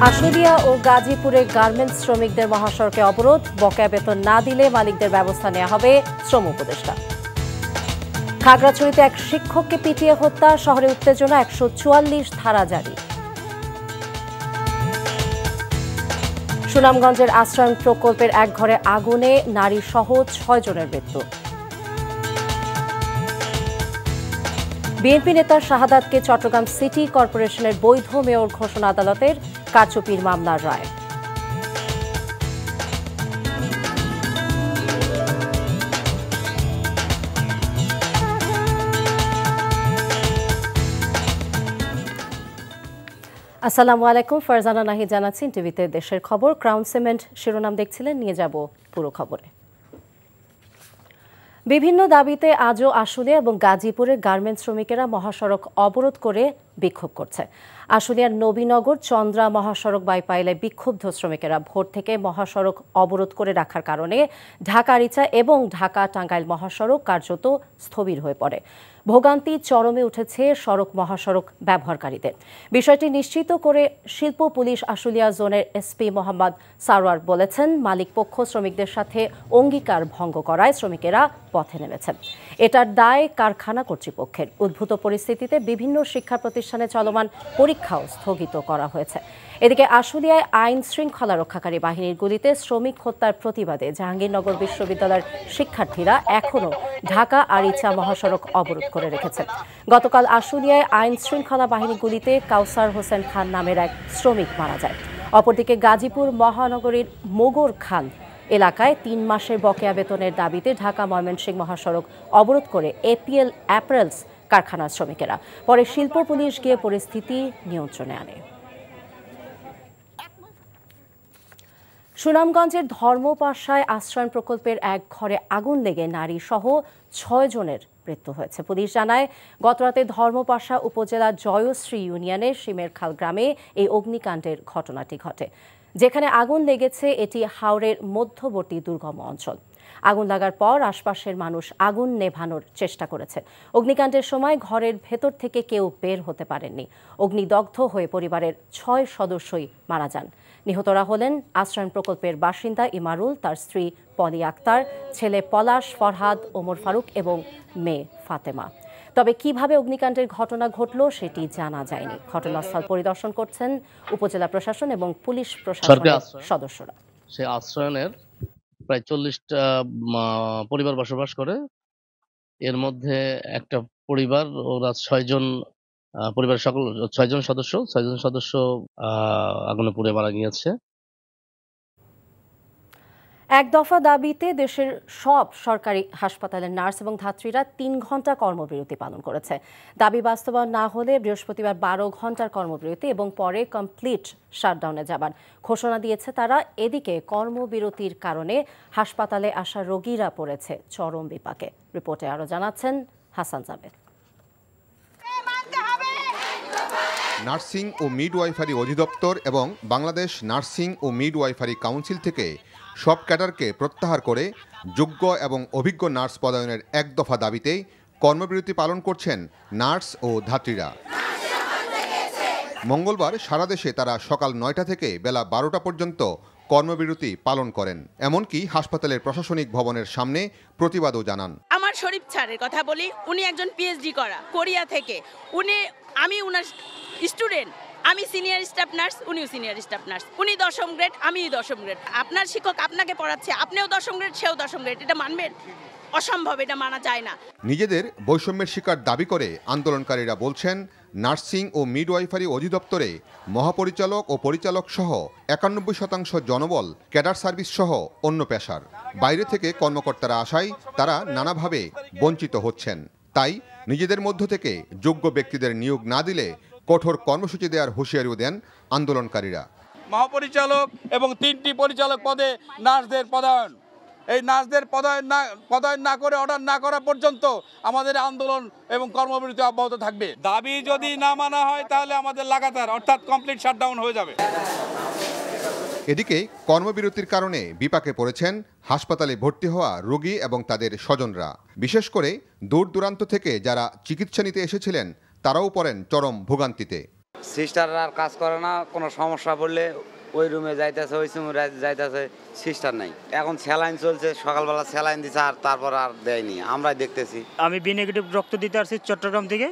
আশুলিয়া ও গাজীপুরে গার্মেন্টস শ্রমিকদের মহাসড়কে অবরোধ, বকেয়া বেতন না দিলে মালিকদের ব্যবস্থা নেওয়া হবে, শ্রম উপদেষ্টা। খাগড়াছড়িতে এক শিক্ষককে পিটিয়ে হত্যা, শহরে উত্তেজনা, ১৪৪ ধারা জারি। সুনামগঞ্জের আশ্রয়ণ প্রকল্পের এক ঘরে আগুনে নারী সহ ৬ জনের মৃত্যু। বিএনপি নেতা শাহাদাতকে চট্টগ্রাম সিটি কর্পোরেশনের বৈধ মেয়র ঘোষণা, আদালতের কারচুপির মামলার রায়। আসসালামু আলাইকুম, ফারজানা নাহি জানাচ্ছি টিভিতে দেশের খবর। ক্রাউন সিমেন্ট শিরোনাম দেখছিলেন, নিয়ে যাব পুরো খবরে। বিভিন্ন দাবিতে আজও আশুলিয়া এবং গাজীপুরে গার্মেন্টস শ্রমিকেরা মহাসড়ক অবরোধ করে বিক্ষোভ করছে। আশুলিয়ার নবীনগর চন্দ্রা মহাসড়ক বাইপাইলে বিক্ষুব্ধ শ্রমিকেরা ভোর থেকে মহাসড়ক অবরোধ করে রাখার কারণে ঢাকা আরিচা এবং ঢাকা টাঙ্গাইল মহাসড়ক কার্যত স্থবির হয়ে পড়ে। ভোগান্তি চরমে উঠেছে সড়ক মহাসড়ক ব্যবহারকারীদের। বিষয়টি নিশ্চিত করে শিল্প পুলিশ আশুলিয়া জোনের এসপি মোহাম্মদ সারোয়ার বলেছেন, মালিক পক্ষ শ্রমিকদের সাথে অঙ্গীকার ভঙ্গ করায় শ্রমিকেরা পথে নেমেছেন। এটার দায় কারখানা কর্তৃপক্ষের। উদ্ভূত পরিস্থিতিতে বিভিন্ন শিক্ষা প্রতিষ্ঠানে চলমান পরীক্ষাও স্থগিত করা হয়েছে। এদিকে আশুলিয়ায় আইন শৃঙ্খলা রক্ষাকারী বাহিনীর গুলিতে শ্রমিক হত্যার প্রতিবাদে জাহাঙ্গীরনগর বিশ্ববিদ্যালয়ের শিক্ষার্থীরা এখনও ঢাকা আরিচা মহাসড়ক অবরোধ করে রেখেছেন। গতকাল আশুলিয়ায় আইন শৃঙ্খলা বাহিনী গুলিতে কাউসার হোসেন খান নামের এক শ্রমিক মারা যায়। অপরদিকে গাজীপুর মহানগরীর মোগর খান এলাকায় ৩ মাসের বকেয়া বেতনের দাবিতে ঢাকা ময়মনসিংহ মহাসড়ক অবরোধ করে এপিএল অ্যাপারেলস কারখানার শ্রমিকেরা। পরে শিল্প পুলিশ গিয়ে পরিস্থিতি নিয়ন্ত্রণে আনে। সুনামগঞ্জের ধর্মপাশায় আশ্রয়ণ প্রকল্পের এক ঘরে আগুন লেগে নারী সহ ৬ জনের মৃত্যু হয়েছে। পুলিশ জানায়, গতরাতে ধর্মপাশা উপজেলা জয়শ্রী ইউনিয়নের সিমেরখাল গ্রামে এই অগ্নিকাণ্ডের ঘটনাটি ঘটে। যেখানে আগুন লেগেছে এটি হাওরের মধ্যবর্তী দুর্গম অঞ্চল। আগুন লাগার পর আশপাশের মানুষ আগুন নেভানোর চেষ্টা করেছে। অগ্নিকাণ্ডের সময় ঘরের ভেতর থেকে কেউ বের হতে পারেননি। অগ্নিদগ্ধ হয়ে পরিবারের ৬ সদস্যই মারা যান। নিহতরা হলেন আশ্রয়ণ প্রকল্পের বাসিন্দা ইমারুল, তার স্ত্রী পলি আক্তার, ছেলে পলাশ, ফরহাদ, ওমর ফারুক এবং মেয়ে ফাতেমা। তবে কিভাবে অগ্নিকাণ্ডের ঘটনা ঘটল সেটি জানা যায়নি। ঘটনাস্থল পরিদর্শন করছেন উপজেলা প্রশাসন এবং পুলিশ প্রশাসনের সদস্যরা। সে আশ্রয়নের প্রায় ৪০টা পরিবার বসবাস করে। এর মধ্যে একটা পরিবার, ওরা ৬ জন, পরিবারের সকল ৬ জন সদস্য আগুনে পুড়ে মারা গিয়েছে। এক দফা দাবিতে দেশের সব সরকারি হাসপাতালের নার্স এবং ধাত্রীরা ৩ ঘণ্টা কর্মবিরতি পালন করেছে। দাবি বাস্তবায়ন না হলে বৃহস্পতিবার ১২ ঘণ্টার কর্মবিরতি এবং পরে কমপ্লিট শাটডাউনে যাবার ঘোষণা দিয়েছে তারা। এদিকে কর্মবিরতির কারণে হাসপাতালে আসা রোগীরা পড়েছে চরম বিপাকে। রিপোর্টে আরও জানাচ্ছেন হাসান জাবেদ। নার্সিং ও মিডওয়াইফারি অধিদপ্তর এবং বাংলাদেশ নার্সিং ও মিডওয়াইফারি কাউন্সিল থেকে সব ক্যাডারকে প্রত্যাহার করে যোগ্য এবং অভিজ্ঞ নার্স পদায়নের এক দফা দাবিতেই কর্মবিরতি পালন করছেন নার্স ও ধাত্রীরা। মঙ্গলবার সারা দেশে তারা সকাল ৯টা থেকে বেলা ১২টা পর্যন্ত কর্মবিরতি পালন করেন। এমনকি হাসপাতালের প্রশাসনিক ভবনের সামনে প্রতিবাদও জানান। আমার শরীফ স্যারের কথা বলি, উনি একজন পিএইচডি করা কোরিয়া থেকে। আমি উনার স্টুডেন্ট, আমি সিনিয়র স্টাফ নার্স, উনিও সিনিয়র স্টাফ নার্স। উনি ১০ম গ্রেড, আমি ১০ম গ্রেড। আপনার শিক্ষক আপনাকে পড়াচ্ছে, আপনিও ১০ম গ্রেড, সেও ১০ম গ্রেড। এটা মানবেন? অসম্ভব, এটা মানা যায় না। নিজেদের বৈষম্যের শিকার দাবি করে আন্দোলনকারীরা বলছেন, নার্সিং ও মিডওয়াইফারি অধিদপ্তরে মহাপরিচালক ও পরিচালক সহ ৯১% জনবল ক্যাডার সার্ভিস সহ অন্য পেশার। বাইরে থেকে কর্মকর্তারা আসায় তারা নানাভাবে বঞ্চিত হচ্ছেন। তাই নিজেদের মধ্য থেকে যোগ্য ব্যক্তিদের নিয়োগ না দিলে কঠোর কর্মসূচি দেওয়ার হুঁশিয়ারিও দেন আন্দোলনকারীরা। মহাপরিচালক এবং 3টি পরিচালক পদে নার্সদের পদায়ন, এই নার্সদের পদায়ন না করে অর্ডার না করা পর্যন্ত আমাদের আন্দোলন এবং কর্মবিরতি অব্যাহত থাকবে। দাবি যদি না মানা হয় তাহলে আমাদের লাগাতার অর্থাৎ কমপ্লিট শাটডাউন হয়ে যাবে। এদিকে কর্মবিরতির কারণে বিপাকে পড়েছেন হাসপাতালে ভর্তি হওয়া রোগী এবং তাদের স্বজনরা। বিশেষ করে দূর দূরান্ত থেকে যারা চিকিৎসা নিতে এসেছিলেন তারাও পড়েন চরম ভোগান্তিতে। সিস্টাররা আর কাজ করে না, কোনো সমস্যা পড়লে ওই রুমে যাইতেছে, ওই রুমে যাইতেছে, সিস্টার নাই। এখন স্যালাইন চলছে, সকালবেলা স্যালাইন দিচ্ছে, আর তারপর আর দেয়নি, আমরাই দেখতেছি। আমি বি নেগেটিভ রক্ত দিতে আসছি চট্টগ্রাম থেকে,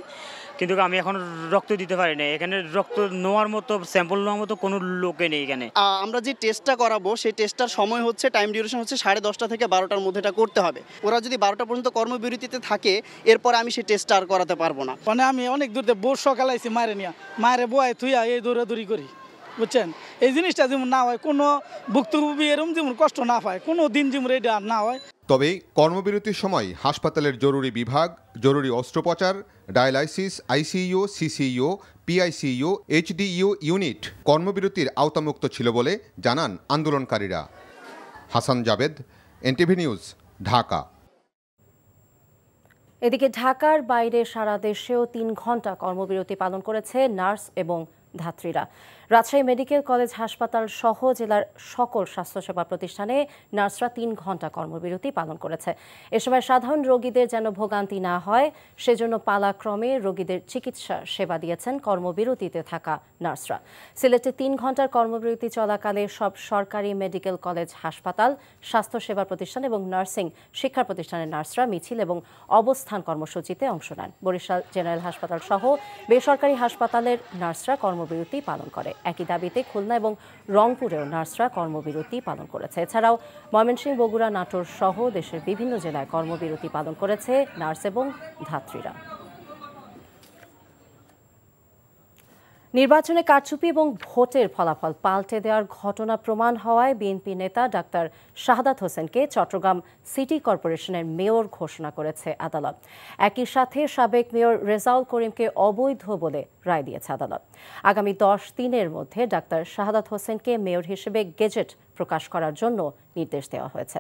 কিন্তু আমি এখন রক্ত দিতে পারি না। এখানে রক্ত নেওয়ার মতো, স্যাম্পল নেওয়ার মতো কোনো লোকে নেই এখানে। আমরা যে টেস্টটা করাবো সেই টেস্টটার সময় হচ্ছে, টাইম ডিউরেশন হচ্ছে 10:30 থেকে 12টার মধ্যে এটা করতে হবে। ওরা যদি 12টা পর্যন্ত কর্মবিরতিতে থাকে, এরপর আমি সেই টেস্টটা আর করাতে পারবো না। মানে আমি অনেক দূর থেকে বোর সকালে আইছি মায়ের নিয়ে, মায়ের বয়ে থুইয়া এই দৌড়াদৌড়ি করি, বুঝছেন? এই জিনিসটা যেমন না হয়, কোনো ভুক্তভোগী এরকম যেমন কষ্ট না পায়, কোনো দিন যেমন এটা না হয়। তবে কর্মবিরতির সময় হাসপাতালের জরুরি বিভাগ, জরুরি অস্ত্রোপচার, dialysis, ICU, CCU, PICU, HDU unit কর্মবিরতির আওতামুক্ত ছিল বলে জানান আন্দোলনকারীরা। Hasan Jabed, NTV news, Dhaka. এদিকে ঢাকার বাইরে সারা দেশেও 3 ঘণ্টা কর্মবিরতি পালন করেছে নার্স এবং ধাত্রীরা। রাজশাহী মেডিকেল কলেজ হাসপাতাল সহ জেলার সকল স্বাস্থ্যসেবা প্রতিষ্ঠানে নার্সরা 3 ঘণ্টা কর্মবিরতি পালন করেছে। এ সময় সাধারণ রোগীদের যেন ভোগান্তি না হয় সেজন্য পালাক্রমে রোগীদের চিকিৎসা সেবা দিয়েছেন কর্মবিরতিতে থাকা নার্সরা। সিলেটে 3 ঘণ্টার কর্মবিরতি চলাকালে সব সরকারি মেডিকেল কলেজ হাসপাতাল, স্বাস্থ্যসেবা প্রতিষ্ঠান এবং নার্সিং শিক্ষা প্রতিষ্ঠানের নার্সরা মিছিল এবং অবস্থান কর্মসূচিতে অংশ নেন। বরিশাল জেনারেল হাসপাতাল সহ বেসরকারি হাসপাতালের নার্সরা কর্মবিরতি পালন করে। একই দাবিতে খুলনা এবং রংপুরেও নার্সরা কর্মবিরতি পালন করেছে। এছাড়াও ময়মনসিংহ, বগুড়া, নাটোর সহ দেশের বিভিন্ন জেলায় কর্মবিরতি পালন করেছে নার্স এবং ধাত্রীরা। নির্বাচনে কারচুপি এবং ভোটের ফলাফল পাল্টে দেওয়ার ঘটনা প্রমাণ হওয়ায় বিএনপি নেতা ডাক্তার শাহাদাত হোসেনকে চট্টগ্রাম সিটি কর্পোরেশনের মেয়র ঘোষণা করেছে আদালত। একই সাথে সাবেক মেয়র রেজাউল করিমকে অবৈধ বলে রায় দিয়েছে আদালত। আগামী 10 দিনের মধ্যে ডাক্তার শাহাদাত হোসেনকে মেয়র হিসেবে গেজেট প্রকাশ করার জন্য নির্দেশ দেওয়া হয়েছে।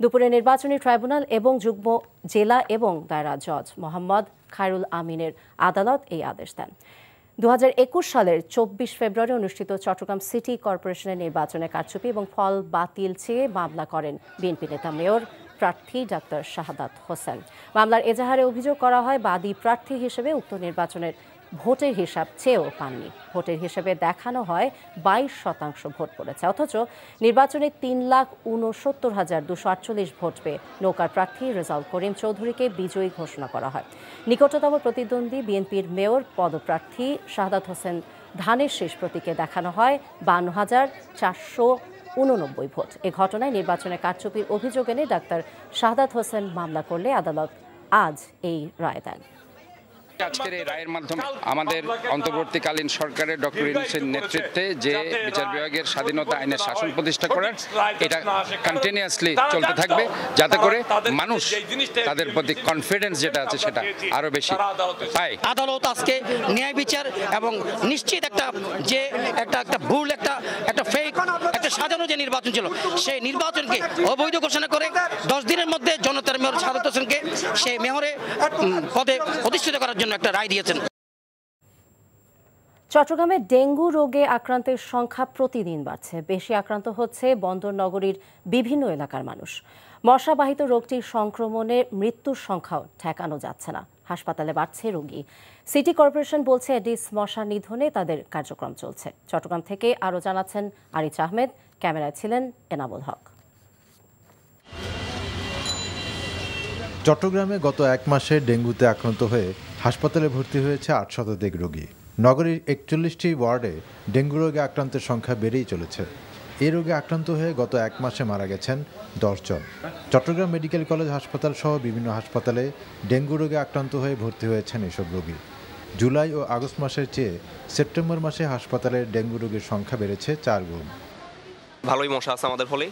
দুপুরে নির্বাচনী ট্রাইব্যুনাল এবং যুগ্ম জেলা এবং দায়রা জজ মোহাম্মদ খায়রুল আমিনের আদালত এই আদেশ দেন। 2021 সালের 24 ফেব্রুয়ারি অনুষ্ঠিত চট্টগ্রাম সিটি কর্পোরেশনের নির্বাচনে কারচুপি এবং ফল বাতিল চেয়ে মামলা করেন বিএনপি নেতা মেয়র প্রার্থী ডাক্তার শাহাদাত হোসেন। মামলার এজাহারে অভিযোগ করা হয় বাদী প্রার্থী হিসেবে উক্ত নির্বাচনের ভোটের হিসাব চেয়েও পাননি। ভোটের হিসেবে দেখানো হয় 22% ভোট পড়েছে, অথচ নির্বাচনে 3,69,248 ভোট পেয়ে নৌকার প্রার্থী রেজাউল করিম চৌধুরীকে বিজয়ী ঘোষণা করা হয়। নিকটতম প্রতিদ্বন্দ্বী বিএনপির মেয়র পদপ্রার্থী শাহাদাত হোসেন ধানের শীষ প্রতীকে দেখানো হয় 52,489 ভোট। এ ঘটনায় নির্বাচনে কারচুপির অভিযোগ এনে ডাক্তার শাহাদাত হোসেন মামলা করলে আদালত আজ এই রায় দেন। আজকের এই রায়ের মাধ্যমে আমাদের অন্তর্বর্তীকালীন সরকারের ডক্টর ইউনূসের নেতৃত্বে যে বিচার বিভাগের স্বাধীনতা আইনের শাসন প্রতিষ্ঠা করার, এটা কন্টিনিউয়াসলি চলতে থাকবে, যাতে করে মানুষ তাদের প্রতি কনফিডেন্স যেটা আছে সেটা আরো বেশি পায়। আদালত আজকে ন্যায় বিচার এবং নিশ্চিত একটা ভুল একটা ফেক একটা সাজানো যে নির্বাচন ছিল সেই নির্বাচনকে অবৈধ ঘোষণা করে 10 দিনের মধ্যে জনতার মেয়র শাহাদাত হোসেনকে সেই মেয়রে পদে প্রতিষ্ঠিত করার জন্য একটা রায় দিয়েছেন। চট্টগ্রামে ডেঙ্গু রোগে আক্রান্তের সংখ্যা প্রতিদিন বাড়ছে। বেশি আক্রান্ত হচ্ছে বন্দর নগরীর বিভিন্ন এলাকার মানুষ। মশাবাহিত রোগটির সংক্রমণে মৃত্যুর সংখ্যাও ঠেকানো যাচ্ছে না। হাসপাতালে বাড়ছে রোগী। সিটি কর্পোরেশন বলছে এডিস মশা নিধনে তাদের কার্যক্রম চলছে। চট্টগ্রাম থেকে আরও জানাচ্ছেন আরিচ আহমেদ, ক্যামেরায় ছিলেন এনামুল হক। চট্টগ্রামে গত 1 মাসে ডেঙ্গুতে আক্রান্ত হয়ে হাসপাতালে ভর্তি হয়েছে 8 শতাধিক রোগী। নগরীর 41টি ওয়ার্ডে ডেঙ্গু রোগে আক্রান্তের সংখ্যা বেড়েই চলেছে। এই রোগে আক্রান্ত হয়ে গত 1 মাসে মারা গেছেন 10 জন। চট্টগ্রাম মেডিকেল কলেজ হাসপাতাল সহ বিভিন্ন হাসপাতালে ডেঙ্গু রোগে আক্রান্ত হয়ে ভর্তি হয়েছেন এসব রোগী। জুলাই ও আগস্ট মাসের চেয়ে সেপ্টেম্বর মাসে হাসপাতালে ডেঙ্গু রোগীর সংখ্যা বেড়েছে 4 গুণ। ভালোই মশা আছে আমাদের ফলে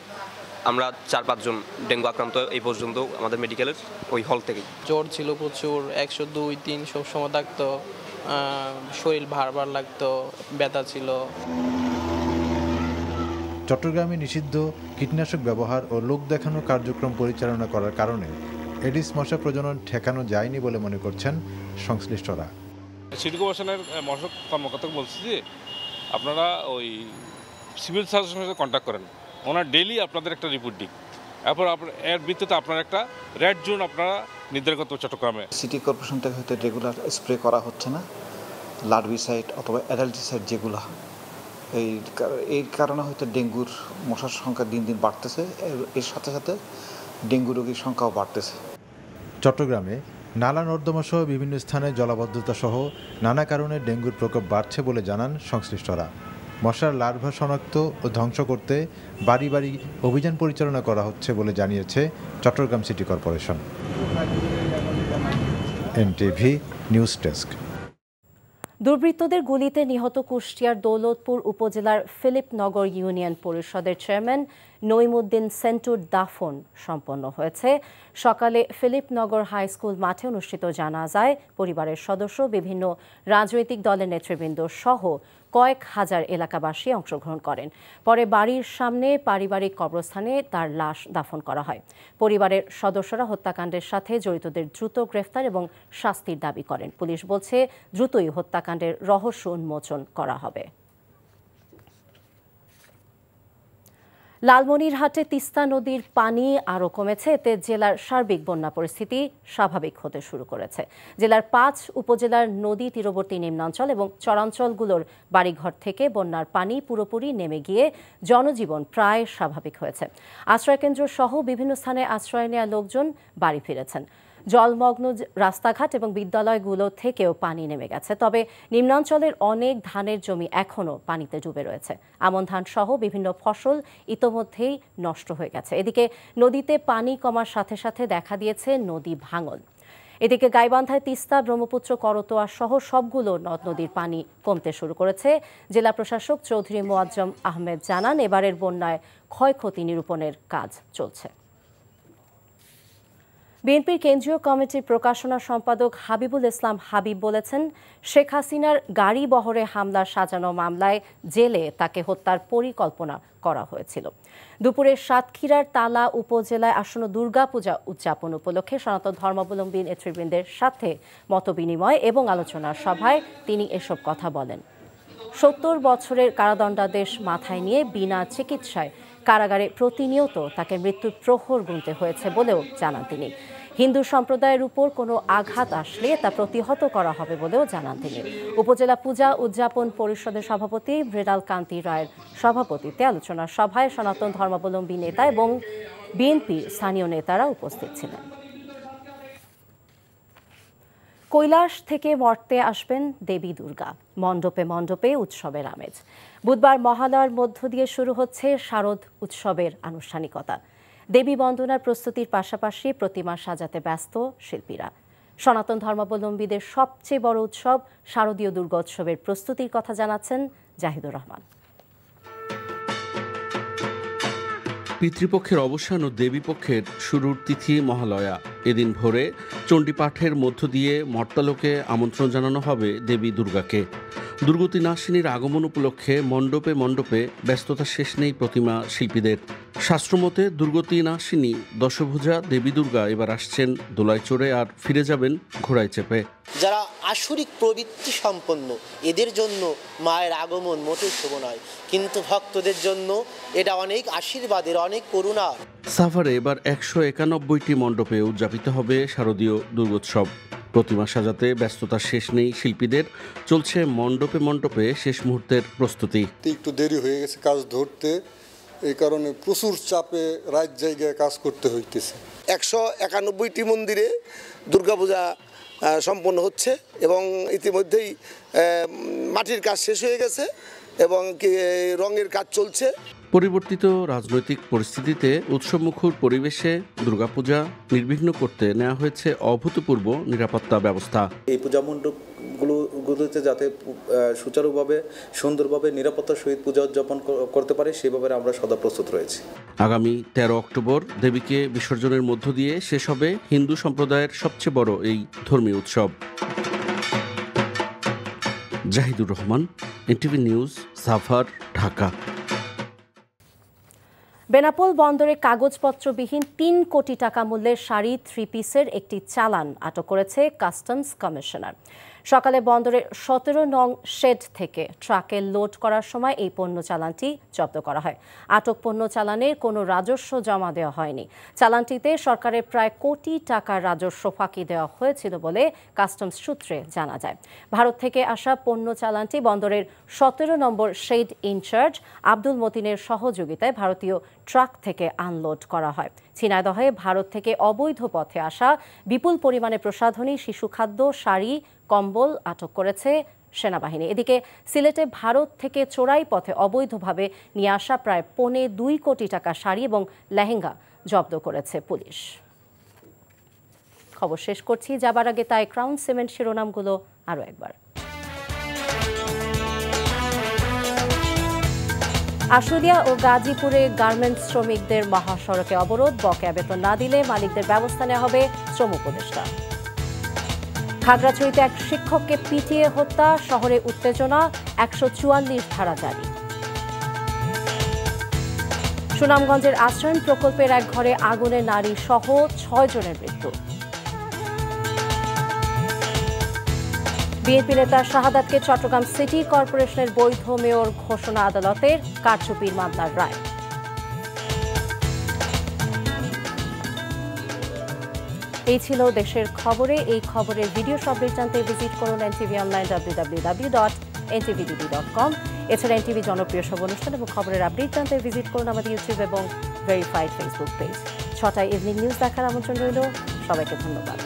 আমরা 4-5 জন ডেঙ্গু আক্রান্ত এই পর্যন্ত আমাদের মেডিকেলের ওই হল থেকেই। জ্বর ছিল প্রচুর, 102-3 সবসময় থাকতো, শরীর ভার লাগতো, ব্যথা ছিল। চট্টগ্রামে নিষিদ্ধ কীটনাশক ব্যবহার ও লোক দেখানো কার্যক্রম পরিচালনা করার কারণে এডিস মশা প্রজনন ঠেকানো যায়নি বলে মনে করছেন সংশ্লিষ্টরা। সিটি কর্পোরেশনের মশা কর্মকর্তাকে বলছি যে আপনারা ওই সিভিল সার্জনের সাথে কন্ট্যাক্ট করেন, ওনার ডেইলি আপনাদের একটা রিপোর্ট দিক, এরপর এর ভিত্তিতে আপনার একটা রেড জোন আপনারা নির্ধারণ করতে চট্টগ্রামে। সিটি কর্পোরেশন থেকে হয়তো রেগুলার স্প্রে করা হচ্ছে না, লার্ভিসাইড অথবা অ্যাডাল্টিসাইড যেগুলো এর কারণে হয়তো ডেঙ্গুর মশার সংখ্যা দিন দিন বাড়তেছে, এর সাথে সাথে ডেঙ্গু রোগীর সংখ্যাও বাড়তেছে। চট্টগ্রামে নালা নর্দমা সহ বিভিন্ন স্থানে জলাবদ্ধতা সহ নানা কারণে ডেঙ্গুর প্রকোপ বাড়ছে বলে জানান সংশ্লিষ্টরা। মশার লার্ভা শনাক্ত ও ধ্বংস করতে বাড়ি বাড়ি অভিযান পরিচালনা করা হচ্ছে বলে জানিয়েছে Chittagong city corporation. NTV news desk. দুর্বৃত্তদের গুলিতে নিহত কুষ্টিয়ার দৌলতপুর উপজেলার ফিলিপনগর ইউনিয়ন পরিষদের চেয়ারম্যান নঈমুদ্দিন সেন্টুর দাফন সম্পন্ন হয়েছে। সকালে ফিলিপনগর হাই স্কুল মাঠে অনুষ্ঠিত জানাজায় পরিবারের সদস্য, বিভিন্ন রাজনৈতিক দলের নেতৃবৃন্দ সহ কয়েক হাজার এলাকাবাসী অংশগ্রহণ করেন। পরে বাড়ির সামনে পারিবারিক কবরস্থানে তার লাশ দাফন করা হয়। পরিবারের সদস্যরা হত্যাকাণ্ডের সাথে জড়িতদের দ্রুত গ্রেফতার এবং শাস্তির দাবি করেন। পুলিশ বলছে দ্রুতই হত্যাকাণ্ডের রহস্য উন্মোচন করা হবে। লালমনিরহাটে তিস্তা নদীর পানি আরও কমেছে, এতে জেলার সার্বিক বন্যা পরিস্থিতি স্বাভাবিক হতে শুরু করেছে। জেলার 5 উপজেলার নদী তীরবর্তী নিম্নাঞ্চল এবং চরাঞ্চলগুলোর বাড়িঘর থেকে বন্যার পানি পুরোপুরি নেমে গিয়ে জনজীবন প্রায় স্বাভাবিক হয়েছে। আশ্রয়কেন্দ্র সহ বিভিন্ন স্থানে আশ্রয় নেওয়া লোকজন বাড়ি ফিরেছেন। জলমগ্ন রাস্তাঘাট এবং বিদ্যালয়গুলো থেকেও পানি নেমে গেছে, তবে নিম্নাঞ্চলের অনেক ধানের জমি এখনও পানিতে ডুবে রয়েছে। আমন ধান সহ বিভিন্ন ফসল ইতোমধ্যেই নষ্ট হয়ে গেছে। এদিকে নদীতে পানি কমার সাথে সাথে দেখা দিয়েছে নদী ভাঙন। এদিকে গাইবান্ধায় তিস্তা, ব্রহ্মপুত্র, করতোয়া সহ সবগুলো নদ নদীর পানি কমতে শুরু করেছে। জেলা প্রশাসক চৌধুরী মোয়াজ্জম আহমেদ জানান, এবারের বন্যায় ক্ষয়ক্ষতি নিরূপণের কাজ চলছে। বিএনপির কেন্দ্রীয় কমিটির প্রকাশনা সম্পাদক হাবিবুল ইসলাম হাবিব বলেছেন, শেখ হাসিনার গাড়ি বহরে হামলা সাজানো মামলায় জেলে তাকে হত্যার পরিকল্পনা করা হয়েছিল। দুপুরে সাতক্ষীরার তালা উপজেলায় আসন্ন দুর্গাপূজা উদযাপন উপলক্ষে সনাতন ধর্মাবলম্বী নেতৃবৃন্দের সাথে মতবিনিময় এবং আলোচনার সভায় তিনি এসব কথা বলেন। 70 বছরের কারাদণ্ডাদেশ মাথায় নিয়ে বিনা চিকিৎসায় কারাগারে প্রতিনিয়ত তাকে মৃত্যুর প্রহর গুনতে হয়েছে বলেও জানান তিনি। হিন্দু সম্প্রদায়ের উপর কোনো আঘাত আসলে তা প্রতিহত করা হবে বলেও জানান তিনি। উপজেলা পূজা উদযাপন পরিষদের সভাপতি মৃণাল কান্তি রায়ের সভাপতিত্বে আলোচনা সভায় সনাতন ধর্মাবলম্বী নেতা এবং বিএনপির স্থানীয় নেতারা উপস্থিত ছিলেন। কৈলাস থেকে মর্তে আসবেন দেবী দুর্গা। মণ্ডপে মণ্ডপে উৎসবের আমেজ। বুধবার মহালয়ার মধ্য দিয়ে শুরু হচ্ছে শারদ উৎসবের আনুষ্ঠানিকতা। দেবী বন্দনার প্রস্তুতির পাশাপাশি প্রতিমা সাজাতে ব্যস্ত শিল্পীরা। সনাতন ধর্মাবলম্বীদের সবচেয়ে বড় উৎসব শারদীয় দুর্গোৎসবের প্রস্তুতির কথা জানাচ্ছেন জাহিদুর রহমান। পিতৃপক্ষের অবসান ও দেবীপক্ষের শুরুর তিথি মহালয়া। এদিন ভোরে চণ্ডীপাঠের মধ্য দিয়ে মর্তালোকে আমন্ত্রণ জানানো হবে দেবী দুর্গাকে। দুর্গতি নাশিনীর আগমন উপলক্ষে মণ্ডপে মণ্ডপে ব্যস্ততা শেষ নেই প্রতিমা শিল্পীদের। শাস্ত্রমতে দুর্গতি নাশিনী দশভুজা দেবী দুর্গা এবার আসছেন দোলায় চড়ে আর ফিরে যাবেন ঘোড়ায় চেপে। যারা আসরিক প্রবৃত্তি সম্পন্ন এদের জন্য মায়ের আগমন মোটেই শুভ নয়, কিন্তু ভক্তদের জন্য এটা অনেক আশীর্বাদের, অনেক করুণার। সাভারে এবার 191টি মণ্ডপে উদযাপিত হবে শারদীয় দুর্গোৎসব। প্রতিমা সাজাতে ব্যস্ততা শেষ নেই শিল্পীদের। চলছে মণ্ডপে মণ্ডপে শেষ মুহূর্তের প্রস্তুতি। একটু দেরি হয়ে গেছে কাজ ধরতে, এই কারণে প্রচুর চাপে রাত জায়গায় কাজ করতে হইতেছে। 191টি মন্দিরে দুর্গাপূজা সম্পন্ন হচ্ছে এবং ইতিমধ্যেই মাটির কাজ শেষ হয়ে গেছে এবং রঙের কাজ চলছে। পরিবর্তিত রাজনৈতিক পরিস্থিতিতে উৎসবমুখর পরিবেশে দুর্গাপূজা নির্বিঘ্ন করতে নেওয়া হয়েছে অভূতপূর্ব নিরাপত্তা ব্যবস্থা। এই পূজা মণ্ডপগুলোতে যাতে সুচারুভাবে সুন্দরভাবে নিরাপত্তার সহিত পূজা উদযাপন করতে পারে সেভাবে আমরা সদা প্রস্তুত রয়েছি। আগামী 13 অক্টোবর দেবীকে বিসর্জনের মধ্য দিয়ে শেষ হবে হিন্দু সম্প্রদায়ের সবচেয়ে বড় এই ধর্মীয় উৎসব। Zahidur Rahman, NTV news, Savar, Dhaka. বেনাপোল বন্দরে কাগজপত্রবিহীন 3 কোটি টাকা মূল্যের শাড়ি 3 পিসের একটি চালান আটক করেছে কাস্টমস কমিশনার। সকালে বন্দরের 17 নং শেড থেকে ট্রাকে লোড করার সময় এই পণ্য চালানটি জব্দ করা হয়। আটক পণ্য চালানের কোনো রাজস্ব জমা দেওয়া হয়নি। চালানটিতে সরকারের প্রায় কোটি টাকার রাজস্ব ফাঁকি দেওয়া হয়েছিল বলে কাস্টমস সূত্রে জানা যায়। ভারত থেকে আসা পণ্য চালানটি বন্দরের 17 নম্বর শেড ইনচার্জ আব্দুল মতিনের সহযোগিতায় ভারতীয় ট্রাক থেকে আনলোড করা হয়। ঝিনাইদহে ভারত থেকে অবৈধ পথে আসা বিপুল পরিমাণে প্রসাধনী, শিশু খাদ্য, শাড়ি, কম্বল আটক করেছে সেনাবাহিনী। এদিকে সিলেটে ভারত থেকে চোরাই পথে অবৈধভাবে নিয়ে আসা প্রায় 2.25 কোটি টাকা শাড়ি এবং লেহেঙ্গা জব্দ করেছে পুলিশ। খবর শেষ করছি, যাবার আগে তাই ক্রাউন সিমেন্ট শিরোনামগুলো আরও একবার। আশুলিয়া ও গাজীপুরে গার্মেন্টস শ্রমিকদের মহাসড়কে অবরোধ, বকেয়া বেতন না দিলে মালিকদের ব্যবস্থা নেওয়া হবে, শ্রম উপদেষ্টা। খাগড়াছড়িতে এক শিক্ষককে পিটিয়ে হত্যা, শহরে উত্তেজনা, 144 ধারা জারি। সুনামগঞ্জের আশ্রয়ণ প্রকল্পের এক ঘরে আগুনে নারী সহ 6 জনের মৃত্যু। বিএনপি নেতা শাহাদাতকে চট্টগ্রাম সিটি কর্পোরেশনের বৈধ মেয়র ঘোষণা আদালতের, কারচুপির মামলার রায়। এই ছিল দেশের খবরে। এই খবরের ভিডিও সবরিট জানতে ভিজিট করুন এনটিভি অনলাইন www.ntvdd.com। এছাড়া এনটিভি জনপ্রিয় সব অনুষ্ঠান এবং খবরের আপডেট জানতে ভিজিট করুন আমাদের ইউটিউব এবং ভেরিফাইড ফেসবুক পেজ। 6টায় ইভিনিং নিউজ দেখার আমন্ত্রণ রইল। সবাইকে ধন্যবাদ।